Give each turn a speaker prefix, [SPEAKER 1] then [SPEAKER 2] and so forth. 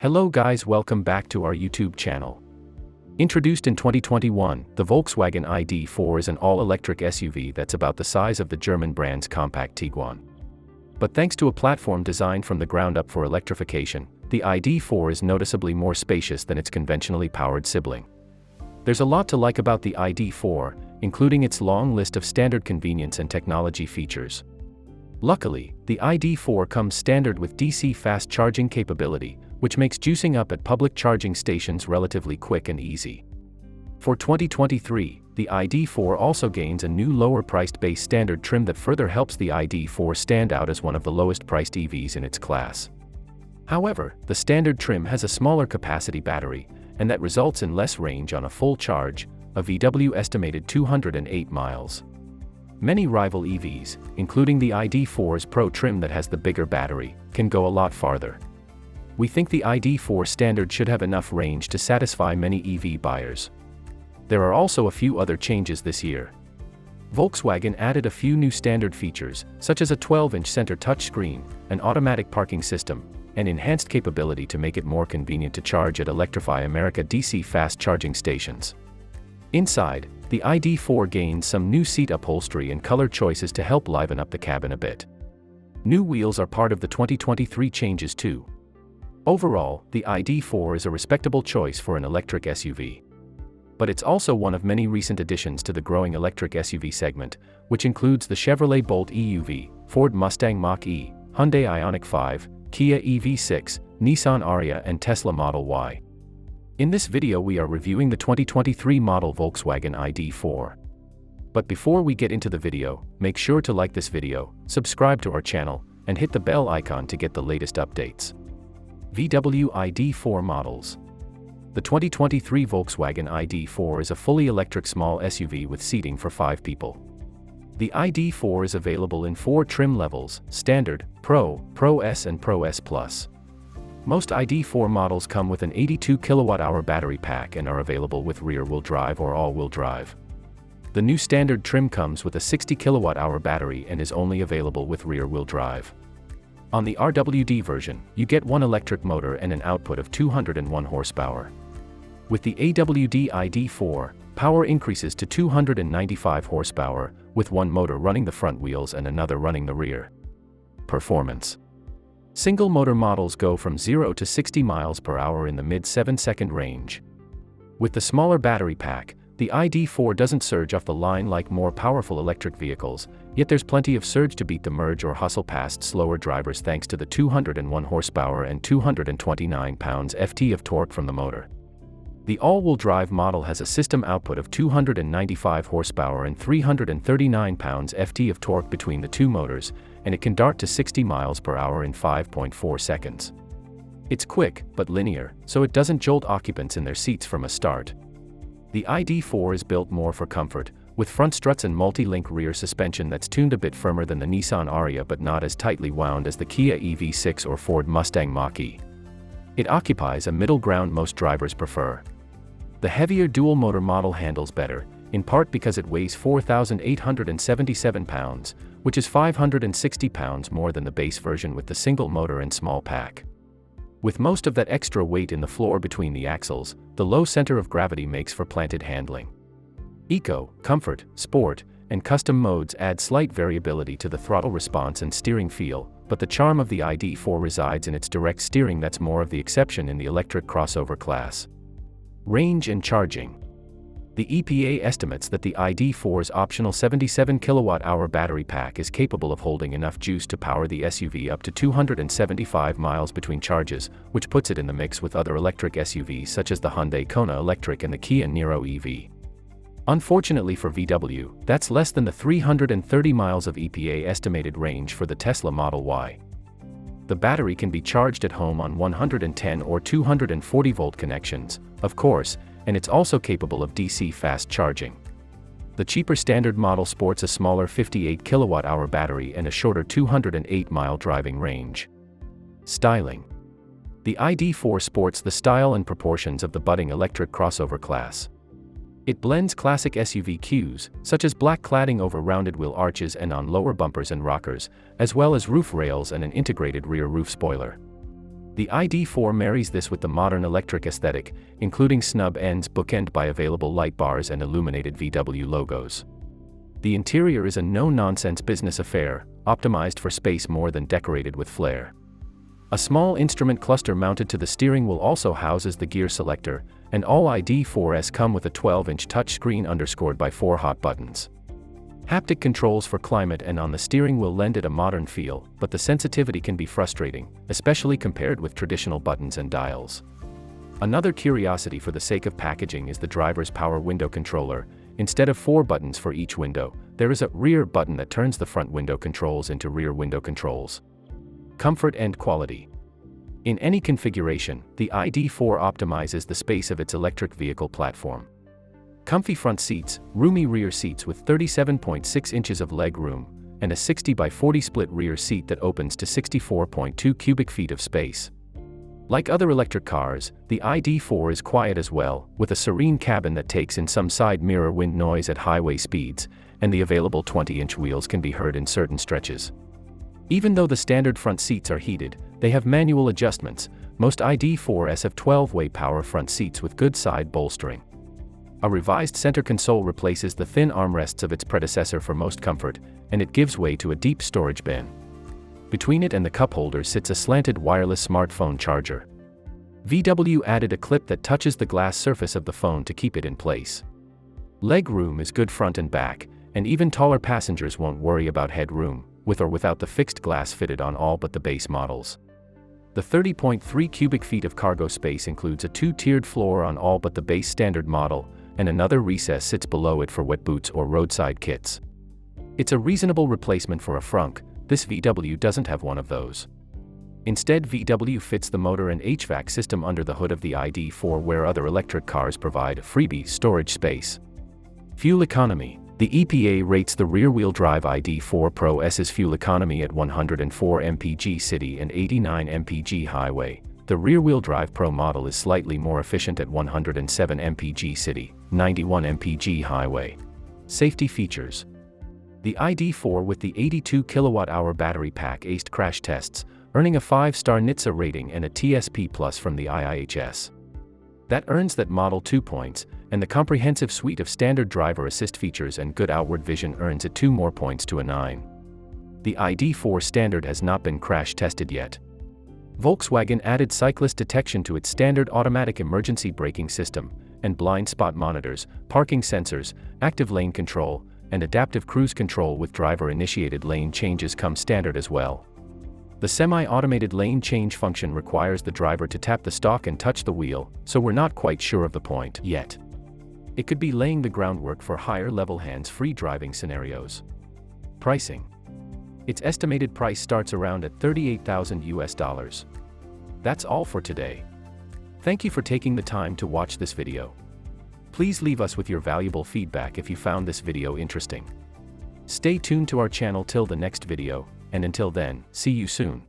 [SPEAKER 1] Hello guys, welcome back to our YouTube channel. Introduced in 2021, the Volkswagen ID4 is an all-electric SUV that's about the size of the German brand's compact Tiguan. But thanks to a platform designed from the ground up for electrification, the ID4 is noticeably more spacious than its conventionally powered sibling. There's a lot to like about the ID4, including its long list of standard convenience and technology features. Luckily, the ID4 comes standard with DC fast charging capability, which makes juicing up at public charging stations relatively quick and easy. For 2023, the ID4 also gains a new lower-priced base standard trim that further helps the ID4 stand out as one of the lowest-priced EVs in its class. However, the standard trim has a smaller capacity battery, and that results in less range on a full charge, a VW estimated 208 miles. Many rival EVs, including the ID4's Pro trim that has the bigger battery, can go a lot farther. We think the ID4 standard should have enough range to satisfy many EV buyers. There are also a few other changes this year. Volkswagen added a few new standard features, such as a 12-inch center touchscreen, an automatic parking system, and enhanced capability to make it more convenient to charge at Electrify America DC fast charging stations. Inside, the ID4 gains some new seat upholstery and color choices to help liven up the cabin a bit. New wheels are part of the 2023 changes too. Overall, the ID4 is a respectable choice for an electric SUV. But it's also one of many recent additions to the growing electric SUV segment, which includes the Chevrolet Bolt EUV, Ford Mustang Mach-E, Hyundai Ioniq 5, Kia EV6, Nissan Ariya and Tesla Model Y. In this video we are reviewing the 2023 model Volkswagen ID4. But before we get into the video, make sure to like this video, subscribe to our channel, and hit the bell icon to get the latest updates. VW ID4 models. The 2023 Volkswagen ID4 is a fully electric small SUV with seating for 5 people. The ID4 is available in 4 trim levels: Standard, Pro, Pro S and Pro S Plus. Most ID4 models come with an 82 kWh battery pack and are available with rear-wheel drive or all-wheel drive. The new standard trim comes with a 60 kWh battery and is only available with rear-wheel drive. On the RWD version, you get one electric motor and an output of 201 horsepower. With the AWD ID4, power increases to 295 horsepower, with one motor running the front wheels and another running the rear. Performance. Single-motor models go from 0 to 60 miles per hour in the mid-7-second range. With the smaller battery pack, the ID4 doesn't surge off the line like more powerful electric vehicles, yet there's plenty of surge to beat the merge or hustle past slower drivers thanks to the 201 horsepower and 229 pounds-ft of torque from the motor. The all-wheel drive model has a system output of 295 horsepower and 339 pounds-ft of torque between the two motors, and it can dart to 60 miles per hour in 5.4 seconds. It's quick, but linear, so it doesn't jolt occupants in their seats from a start. The ID4 is built more for comfort, with front struts and multi-link rear suspension that's tuned a bit firmer than the Nissan Ariya but not as tightly wound as the Kia EV6 or Ford Mustang Mach-E. It occupies a middle ground most drivers prefer. The heavier dual-motor model handles better, in part because it weighs 4,877 pounds, which is 560 pounds more than the base version with the single motor and small pack. With most of that extra weight in the floor between the axles, the low center of gravity makes for planted handling. Eco, Comfort, Sport, and Custom modes add slight variability to the throttle response and steering feel, but the charm of the ID4 resides in its direct steering that's more of the exception in the electric crossover class. Range and charging. The EPA estimates that the ID4's optional 77 kWh battery pack is capable of holding enough juice to power the SUV up to 275 miles between charges, which puts it in the mix with other electric SUVs such as the Hyundai Kona Electric and the Kia Niro EV. Unfortunately for VW, that's less than the 330 miles of EPA estimated range for the Tesla Model Y. The battery can be charged at home on 110 or 240 volt connections, of course, and it's also capable of DC fast charging. The cheaper standard model sports a smaller 58 kWh battery and a shorter 208-mile driving range. Styling. The ID4 sports the style and proportions of the budding electric crossover class. It blends classic SUV cues, such as black cladding over rounded wheel arches and on lower bumpers and rockers, as well as roof rails and an integrated rear roof spoiler. The ID4 marries this with the modern electric aesthetic, including snub ends bookended by available light bars and illuminated VW logos. The interior is a no-nonsense business affair, optimized for space more than decorated with flair. A small instrument cluster mounted to the steering wheel also houses the gear selector, and all ID4s come with a 12-inch touchscreen underscored by 4 hot buttons. Haptic controls for climate and on the steering wheel lend it a modern feel, but the sensitivity can be frustrating, especially compared with traditional buttons and dials. Another curiosity for the sake of packaging is the driver's power window controller. Instead of 4 buttons for each window, there is a rear button that turns the front window controls into rear window controls. Comfort and quality. In any configuration, the ID4 optimizes the space of its electric vehicle platform. Comfy front seats, roomy rear seats with 37.6 inches of leg room, and a 60 by 40 split rear seat that opens to 64.2 cubic feet of space. Like other electric cars, the ID4 is quiet as well, with a serene cabin that takes in some side mirror wind noise at highway speeds, and the available 20-inch wheels can be heard in certain stretches. Even though the standard front seats are heated, they have manual adjustments. Most ID4s have 12-way power front seats with good side bolstering. A revised center console replaces the thin armrests of its predecessor for most comfort, and it gives way to a deep storage bin. Between it and the cup holder sits a slanted wireless smartphone charger. VW added a clip that touches the glass surface of the phone to keep it in place. Leg room is good front and back, and even taller passengers won't worry about head room, with or without the fixed glass fitted on all but the base models. The 30.3 cubic feet of cargo space includes a 2-tiered floor on all but the base standard model, and another recess sits below it for wet boots or roadside kits. It's a reasonable replacement for a frunk. This VW doesn't have one of those. Instead, VW fits the motor and HVAC system under the hood of the ID4, where other electric cars provide freebie storage space. Fuel economy. The EPA rates the rear-wheel drive ID4 Pro S's fuel economy at 104 mpg city and 89 mpg highway. The rear-wheel drive Pro model is slightly more efficient at 107 mpg city, 91 mpg highway. Safety features. The ID4 with the 82 kWh battery pack aced crash tests, earning a 5-star NHTSA rating and a TSP Plus from the IIHS. That earns that model 2 points, and the comprehensive suite of standard driver assist features and good outward vision earns it 2 more points to a 9. The ID4 standard has not been crash tested yet. Volkswagen added cyclist detection to its standard automatic emergency braking system, and blind spot monitors, parking sensors, active lane control, and adaptive cruise control with driver-initiated lane changes come standard as well. The semi-automated lane change function requires the driver to tap the stalk and touch the wheel, so we're not quite sure of the point yet. It could be laying the groundwork for higher-level hands-free driving scenarios. Pricing. Its estimated price starts around at $38,000. That's all for today. Thank you for taking the time to watch this video. Please leave us with your valuable feedback if you found this video interesting. Stay tuned to our channel till the next video, and until then, see you soon.